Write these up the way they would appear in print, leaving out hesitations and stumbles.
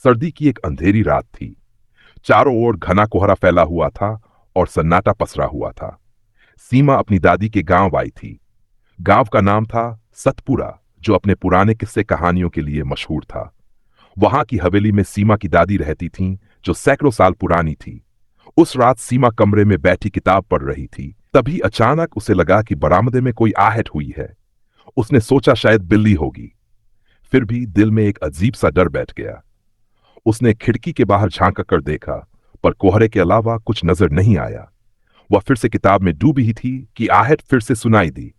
सर्दी की एक अंधेरी रात थी। चारों ओर घना कोहरा फैला हुआ था और सन्नाटा पसरा हुआ था। सीमा अपनी दादी के गांव आई थी। गांव का नाम था सतपुरा, जो अपने पुराने किस्से कहानियों के लिए मशहूर था। वहां की हवेली में सीमा की दादी रहती थीं, जो सैकड़ों साल पुरानी थी। उस रात सीमा कमरे में बैठी किताब पढ़ रही थी। तभी अचानक उसे लगा कि बरामदे में कोई आहट हुई है। उसने सोचा शायद बिल्ली होगी। फिर भी दिल में एक अजीब सा डर बैठ गया। उसने खिड़की के बाहर झांक कर देखा, पर कोहरे के अलावा कुछ नजर नहीं आया। वह फिर से किताब में डूबी ही थी कि आहट फिर से सुनाई दी,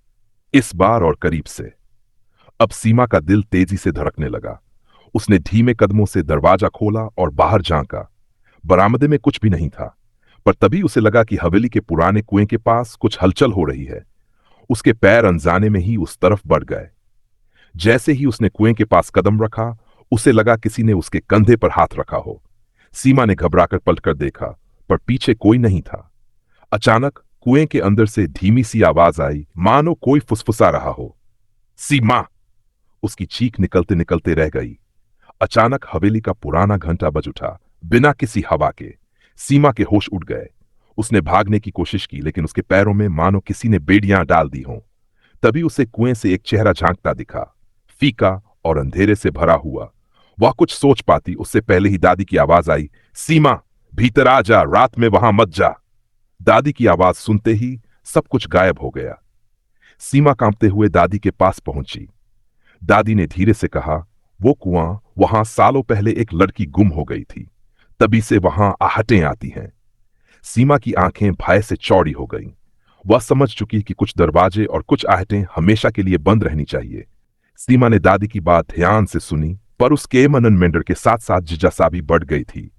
इस बार और करीब से। अब सीमा का दिल तेजी से धड़कने लगा। उसने धीमे कदमों से दरवाजा खोला और बाहर झांका। बरामदे में कुछ भी नहीं था, पर तभी उसे लगा कि हवेली के पुराने कुएं के पास कुछ हलचल हो रही है। उसके पैर अनजाने में ही उस तरफ बढ़ गए। जैसे ही उसने कुएं के पास कदम रखा, उसे लगा किसी ने उसके कंधे पर हाथ रखा हो। सीमा ने घबराकर पलटकर देखा, पर पीछे कोई नहीं था। अचानक कुएं के अंदर से धीमी सी आवाज आई, मानो कोई फुसफुसा रहा हो। सीमा! उसकी चीख निकलते निकलते रह गई। अचानक हवेली का पुराना घंटा बज उठा, बिना किसी हवा के। सीमा के होश उड़ गए। उसने भागने की कोशिश की, लेकिन उसके पैरों में मानो किसी ने बेड़ियां डाल दी हों। तभी उसे कुएं से एक चेहरा झांकता दिखा, फीका और अंधेरे से भरा हुआ। वह कुछ सोच पाती उससे पहले ही दादी की आवाज आई, सीमा, भीतर आ जा, रात में वहां मत जा। दादी की आवाज सुनते ही सब कुछ गायब हो गया। सीमा कांपते हुए दादी के पास पहुंची। दादी ने धीरे से कहा, वो कुआं, वहां सालों पहले एक लड़की गुम हो गई थी। तभी से वहां आहटें आती हैं। सीमा की आंखें भय से चौड़ी हो गईं। वह समझ चुकी कि कुछ दरवाजे और कुछ आहटें हमेशा के लिए बंद रहनी चाहिए। सीमा ने दादी की बात ध्यान से सुनी, पर उसके मनन मेंढर के साथ साथ जिज्ञासा भी बढ़ गई थी।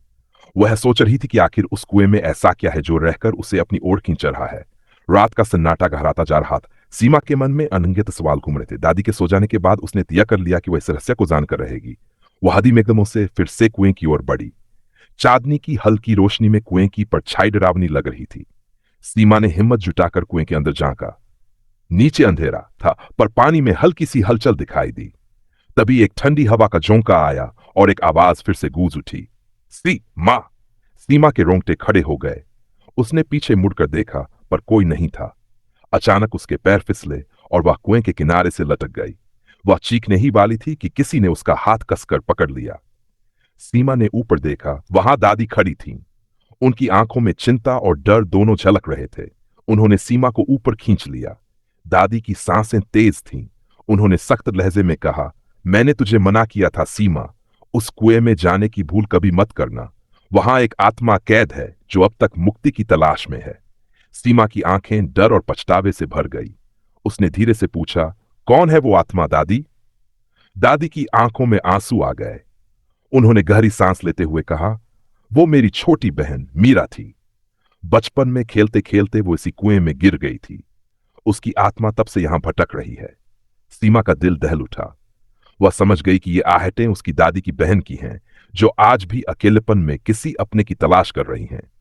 वह सोच रही थी कि आखिर उस कुएं में ऐसा क्या है जो रहकर उसे अपनी ओर खींच रहा है। रात का सन्नाटा गहराता जा रहा था। सीमा के मन में अनगिनत सवाल घूम रहे थे। दादी के सो जाने के बाद उसने तय कर लिया कि वह इस रहस्य को जानकर रहेगी। वह हदी में एकदमों से फिर से कुएं की ओर बढ़ी। चांदनी की हल्की रोशनी में कुएं की परछाई डरावनी लग रही थी। सीमा ने हिम्मत जुटाकर कुएं के अंदर झांका। नीचे अंधेरा था, पर पानी में हल्की सी हलचल दिखाई दी। तभी एक ठंडी हवा का झोंका आया और एक आवाज फिर से गूंज उठी, सीमा! सीमा के रोंगटे खड़े हो गए। उसने पीछे मुड़कर देखा, पर कोई नहीं था। अचानक उसके पैर फिसले और वह कुएं के किनारे से लटक गई। वह चीखने ही वाली थी कि किसी ने उसका हाथ कसकर पकड़ लिया। सीमा ने ऊपर देखा, वहां दादी खड़ी थीं। उनकी आंखों में चिंता और डर दोनों झलक रहे थे। उन्होंने सीमा को ऊपर खींच लिया। दादी की सांसें तेज थीं। उन्होंने सख्त लहजे में कहा, मैंने तुझे मना किया था सीमा, उस कुएं में जाने की भूल कभी मत करना। वहां एक आत्मा कैद है जो अब तक मुक्ति की तलाश में है। सीमा की आंखें डर और पछतावे से भर गई। उसने धीरे से पूछा, कौन है वो आत्मा दादी? दादी की आंखों में आंसू आ गए। उन्होंने गहरी सांस लेते हुए कहा, वो मेरी छोटी बहन मीरा थी। बचपन में खेलते खेलते वो इसी कुएं में गिर गई थी। उसकी आत्मा तब से यहां भटक रही है। सीमा का दिल दहल उठा। वह समझ गई कि ये आहटें उसकी दादी की बहन की हैं, जो आज भी अकेलेपन में किसी अपने की तलाश कर रही हैं।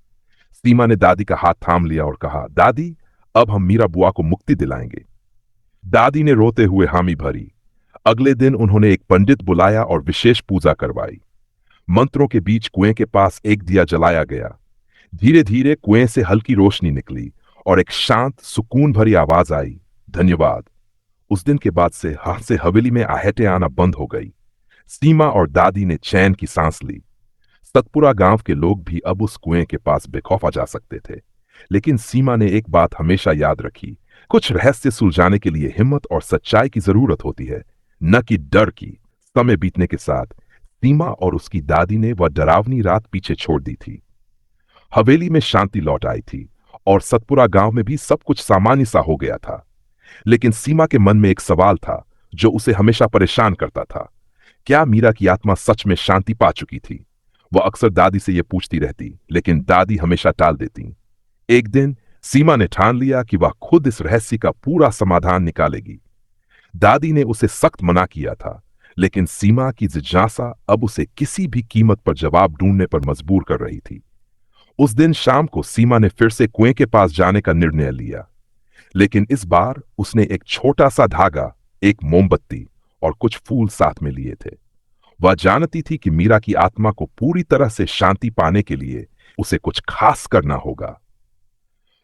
सीमा ने दादी का हाथ थाम लिया और कहा, दादी, अब हम मीरा बुआ को मुक्ति दिलाएंगे। दादी ने रोते हुए हामी भरी। अगले दिन उन्होंने एक पंडित बुलाया और विशेष पूजा करवाई। मंत्रों के बीच कुएं के पास एक दिया जलाया गया। धीरे धीरे कुएं से हल्की रोशनी निकली और एक शांत, सुकून भरी आवाज आई, धन्यवाद। उस दिन के बाद से हाथ से हवेली में आहटें आना बंद हो गई। सीमा और दादी ने चैन की सांस ली। सतपुरा गांव के लोग भी अब उस कुएं के पास बेखौफा जा सकते थे। लेकिन सीमा ने एक बात हमेशा याद रखी, कुछ रहस्य सुलझाने के लिए हिम्मत और सच्चाई की जरूरत होती है, न कि डर की। समय बीतने के साथ सीमा और उसकी दादी ने वह डरावनी रात पीछे छोड़ दी थी। हवेली में शांति लौट आई थी और सतपुरा गांव में भी सब कुछ सामान्य सा हो गया था। लेकिन सीमा के मन में एक सवाल था जो उसे हमेशा परेशान करता था। क्या मीरा की आत्मा सच में शांति पा चुकी थी? वह अक्सर दादी से यह पूछती रहती, लेकिन दादी हमेशा टाल देती। एक दिन सीमा ने ठान लिया कि वह खुद इस रहस्य का पूरा समाधान निकालेगी। दादी ने उसे सख्त मना किया था, लेकिन सीमा की जिज्ञासा अब उसे किसी भी कीमत पर जवाब ढूंढने पर मजबूर कर रही थी। उस दिन शाम को सीमा ने फिर से कुएं के पास जाने का निर्णय लिया। लेकिन इस बार उसने एक छोटा सा धागा, एक मोमबत्ती और कुछ फूल साथ में लिए थे। वह जानती थी कि मीरा की आत्मा को पूरी तरह से शांति पाने के लिए उसे कुछ खास करना होगा।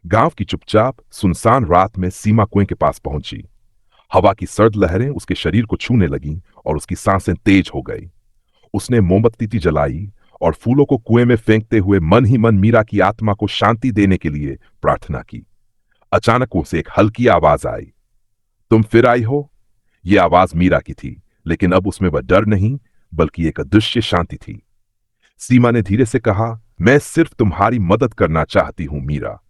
गांव की चुपचाप सुनसान रात में सीमा कुएं के पास पहुंची। हवा की सर्द लहरें उसके शरीर को छूने लगीं और उसकी सांसें तेज हो गई। उसने मोमबत्ती जलाई और फूलों को कुएं में फेंकते हुए मन ही मन मीरा की आत्मा को शांति देने के लिए प्रार्थना की। अचानक उसे एक हल्की आवाज आई। तुम फिर आई हो? यह आवाज मीरा की थी, लेकिन अब उसमें वह डर नहीं बल्कि एक अदृश्य शांति थी। सीमा ने धीरे से कहा, मैं सिर्फ तुम्हारी मदद करना चाहती हूं मीरा।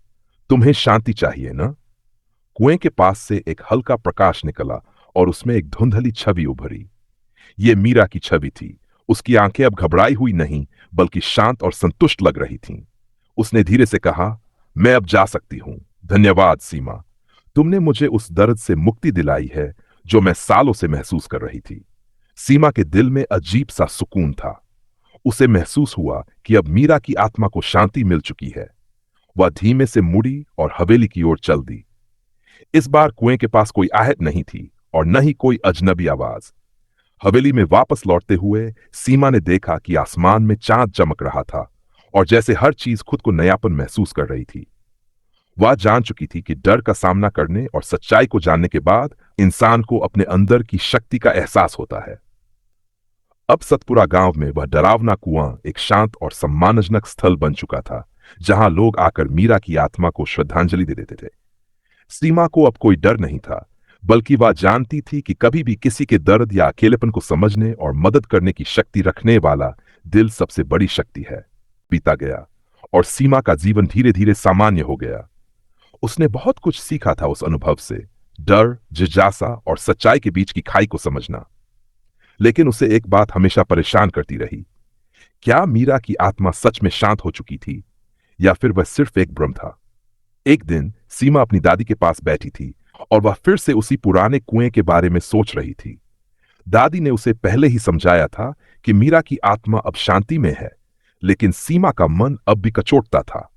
तुम्हें शांति चाहिए ना? कुएं के पास से एक हल्का प्रकाश निकला और उसमें एक धुंधली छवि उभरी। यह मीरा की छवि थी। उसकी आंखें अब घबराई हुई नहीं बल्कि शांत और संतुष्ट लग रही थीं। उसने धीरे से कहा, मैं अब जा सकती हूं। धन्यवाद सीमा, तुमने मुझे उस दर्द से मुक्ति दिलाई है जो मैं सालों से महसूस कर रही थी। सीमा के दिल में अजीब सा सुकून था। उसे महसूस हुआ कि अब मीरा की आत्मा को शांति मिल चुकी है। वह धीमे से मुड़ी और हवेली की ओर चल दी। इस बार कुएं के पास कोई आहट नहीं थी और न ही कोई अजनबी आवाज। हवेली में वापस लौटते हुए सीमा ने देखा कि आसमान में चांद चमक रहा था और जैसे हर चीज खुद को नयापन महसूस कर रही थी। वह जान चुकी थी कि डर का सामना करने और सच्चाई को जानने के बाद इंसान को अपने अंदर की शक्ति का एहसास होता है। अब सतपुरा गांव में वह डरावना कुआं एक शांत और सम्मानजनक स्थल बन चुका था, जहां लोग आकर मीरा की आत्मा को श्रद्धांजलि दे देते थे। सीमा को अब कोई डर नहीं था, बल्कि वह जानती थी कि कभी भी किसी के दर्द या अकेलेपन को समझने और मदद करने की शक्ति रखने वाला दिल सबसे बड़ी शक्ति है। बीता गया और सीमा का जीवन धीरे धीरे सामान्य हो गया। उसने बहुत कुछ सीखा था उस अनुभव से, डर, जिज्ञासा और सच्चाई के बीच की खाई को समझना। लेकिन उसे एक बात हमेशा परेशान करती रही। क्या मीरा की आत्मा सच में शांत हो चुकी थी या फिर वह सिर्फ एक भ्रम था? एक दिन सीमा अपनी दादी के पास बैठी थी और वह फिर से उसी पुराने कुएं के बारे में सोच रही थी। दादी ने उसे पहले ही समझाया था कि मीरा की आत्मा अब शांति में है, लेकिन सीमा का मन अब भी कचोटता था।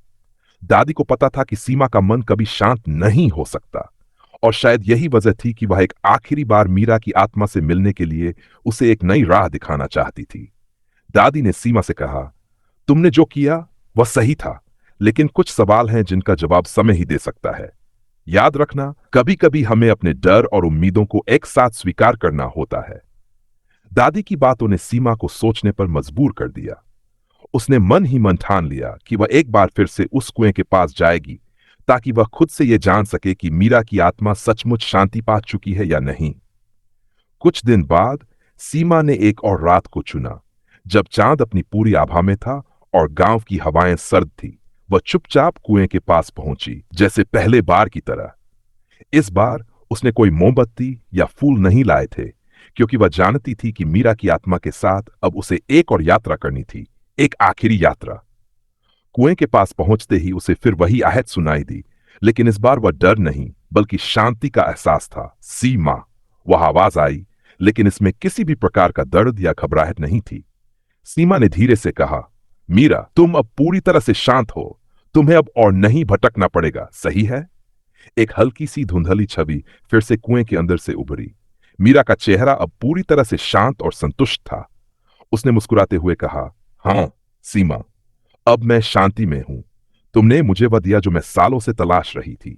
दादी को पता था कि सीमा का मन कभी शांत नहीं हो सकता और शायद यही वजह थी कि वह एक आखिरी बार मीरा की आत्मा से मिलने के लिए उसे एक नई राह दिखाना चाहती थी। दादी ने सीमा से कहा, तुमने जो किया वह सही था, लेकिन कुछ सवाल हैं जिनका जवाब समय ही दे सकता है। याद रखना, कभी कभी हमें अपने डर और उम्मीदों को एक साथ स्वीकार करना होता है। दादी की बातों ने सीमा को सोचने पर मजबूर कर दिया। उसने मन ही मन ठान लिया कि वह एक बार फिर से उस कुएं के पास जाएगी, ताकि वह खुद से यह जान सके कि मीरा की आत्मा सचमुच शांति पा चुकी है या नहीं। कुछ दिन बाद सीमा ने एक और रात को चुना, जब चांद अपनी पूरी आभा में था और गांव की हवाएं सर्द थी। वह चुपचाप कुएं के पास पहुंची, जैसे पहले बार की तरह। इस बार उसने कोई मोमबत्ती या फूल नहीं लाए थे, क्योंकि वह जानती थी कि मीरा की आत्मा के साथ अब उसे एक और यात्रा करनी थी, एक आखिरी यात्रा। कुएं के पास पहुंचते ही उसे फिर वही आहट सुनाई दी, लेकिन इस बार वह डर नहीं बल्कि शांति का एहसास था। सीमा, वह आवाज आई, लेकिन इसमें किसी भी प्रकार का दर्द या घबराहट नहीं थी। सीमा ने धीरे से कहा, मीरा, तुम अब पूरी तरह से शांत हो। तुम्हें अब और नहीं भटकना पड़ेगा, सही है? एक हल्की सी धुंधली छवि फिर से कुएं के अंदर से उभरी। मीरा का चेहरा अब पूरी तरह से शांत और संतुष्ट था। उसने मुस्कुराते हुए कहा, हाँ सीमा, अब मैं शांति में हूं। तुमने मुझे वह दिया जो मैं सालों से तलाश रही थी।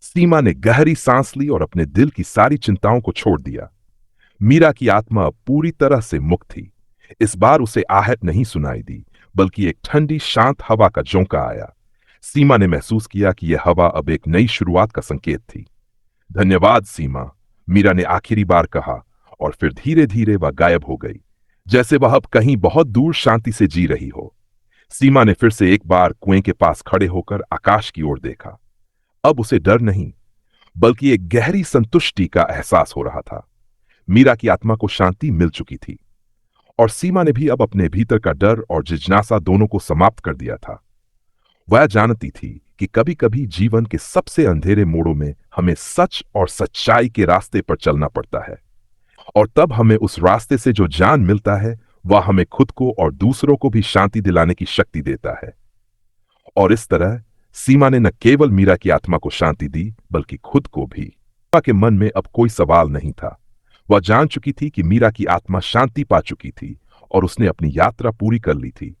सीमा ने गहरी सांस ली और अपने दिल की सारी चिंताओं को छोड़ दिया। मीरा की आत्मा अब पूरी तरह से मुक्त थी। इस बार उसे आहट नहीं सुनाई दी, बल्कि एक ठंडी शांत हवा का झोंका आया। सीमा ने महसूस किया कि यह हवा अब एक नई शुरुआत का संकेत थी। धन्यवाद सीमा, मीरा ने आखिरी बार कहा और फिर धीरे धीरे वह गायब हो गई, जैसे वह अब कहीं बहुत दूर शांति से जी रही हो। सीमा ने फिर से एक बार कुएं के पास खड़े होकर आकाश की ओर देखा। अब उसे डर नहीं बल्कि एक गहरी संतुष्टि का एहसास हो रहा था। मीरा की आत्मा को शांति मिल चुकी थी और सीमा ने भी अब अपने भीतर का डर और जिज्ञासा दोनों को समाप्त कर दिया था। वह जानती थी कि कभी कभी जीवन के सबसे अंधेरे मोड़ों में हमें सच और सच्चाई के रास्ते पर चलना पड़ता है, और तब हमें उस रास्ते से जो ज्ञान मिलता है वह हमें खुद को और दूसरों को भी शांति दिलाने की शक्ति देता है। और इस तरह सीमा ने न केवल मीरा की आत्मा को शांति दी, बल्कि खुद को भी। सीमा के मन में अब कोई सवाल नहीं था। वह जान चुकी थी कि मीरा की आत्मा शांति पा चुकी थी और उसने अपनी यात्रा पूरी कर ली थी।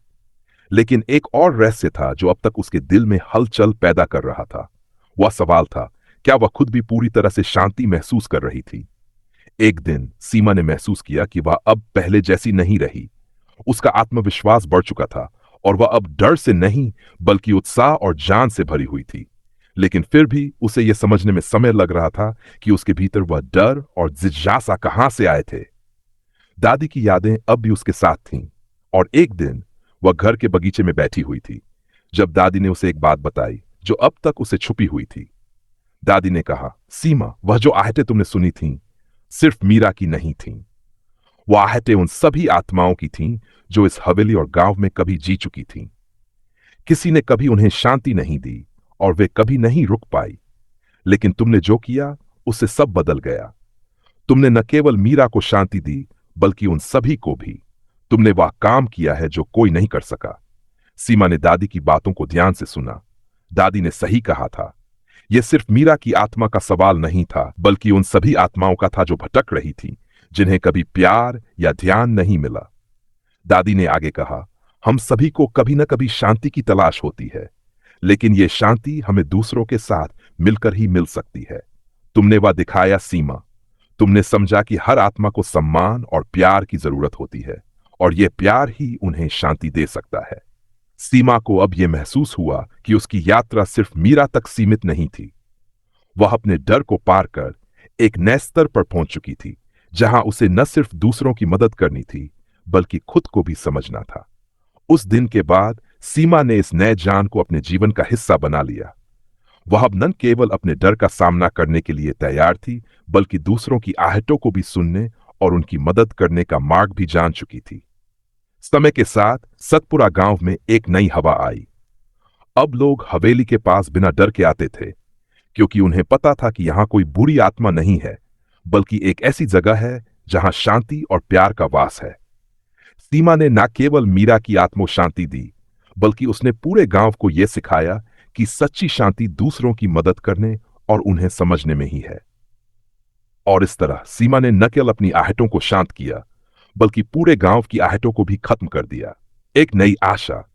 लेकिन एक और रहस्य था जो अब तक उसके दिल में हलचल पैदा कर रहा था। वह सवाल था, क्या वह खुद भी पूरी तरह से शांति महसूस कर रही थी? एक दिन सीमा ने महसूस किया कि वह अब पहले जैसी नहीं रही। उसका आत्मविश्वास बढ़ चुका था और वह अब डर से नहीं बल्कि उत्साह और जान से भरी हुई थी। लेकिन फिर भी उसे यह समझने में समय लग रहा था कि उसके भीतर वह डर और जिज्ञासा कहां से आए थे। दादी की यादें अब भी उसके साथ थीं और एक दिन वह घर के बगीचे में बैठी हुई थी जब दादी ने उसे एक बात बताई जो अब तक उसे छुपी हुई थी। दादी ने कहा, सीमा, वह जो आहेटें तुमने सुनी थीं सिर्फ मीरा की नहीं थीं। वो आहेटें उन सभी आत्माओं की थीं जो इस हवेली और गांव में कभी जी चुकी थीं। किसी ने कभी उन्हें शांति नहीं दी और वे कभी नहीं रुक पाई, लेकिन तुमने जो किया उससे सब बदल गया। तुमने न केवल मीरा को शांति दी बल्कि उन सभी को भी। तुमने वह काम किया है जो कोई नहीं कर सका। सीमा ने दादी की बातों को ध्यान से सुना। दादी ने सही कहा था। यह सिर्फ मीरा की आत्मा का सवाल नहीं था बल्कि उन सभी आत्माओं का था जो भटक रही थी, जिन्हें कभी प्यार या ध्यान नहीं मिला। दादी ने आगे कहा, हम सभी को कभी न कभी शांति की तलाश होती है, लेकिन यह शांति हमें दूसरों के साथ मिलकर ही मिल सकती है। तुमने वह दिखाया सीमा। तुमने समझा कि हर आत्मा को सम्मान और प्यार की जरूरत होती है और यह प्यार ही उन्हें शांति दे सकता है। सीमा को अब यह महसूस हुआ कि उसकी यात्रा सिर्फ मीरा तक सीमित नहीं थी। वह अपने डर को पार कर एक नए स्तर पर पहुंच चुकी थी, जहां उसे न सिर्फ दूसरों की मदद करनी थी बल्कि खुद को भी समझना था। उस दिन के बाद सीमा ने इस नए जान को अपने जीवन का हिस्सा बना लिया। वह अब न केवल अपने डर का सामना करने के लिए तैयार थी बल्कि दूसरों की आहटों को भी सुनने और उनकी मदद करने का मार्ग भी जान चुकी थी। समय के साथ सतपुरा गांव में एक नई हवा आई। अब लोग हवेली के पास बिना डर के आते थे, क्योंकि उन्हें पता था कि यहां कोई बुरी आत्मा नहीं है बल्कि एक ऐसी जगह है जहां शांति और प्यार का वास है। सीमा ने न केवल मीरा की आत्मो शांति दी बल्कि उसने पूरे गांव को यह सिखाया कि सच्ची शांति दूसरों की मदद करने और उन्हें समझने में ही है। और इस तरह सीमा ने न केवल अपनी आहटों को शांत किया बल्कि पूरे गांव की आहटों को भी खत्म कर दिया। एक नई आशा,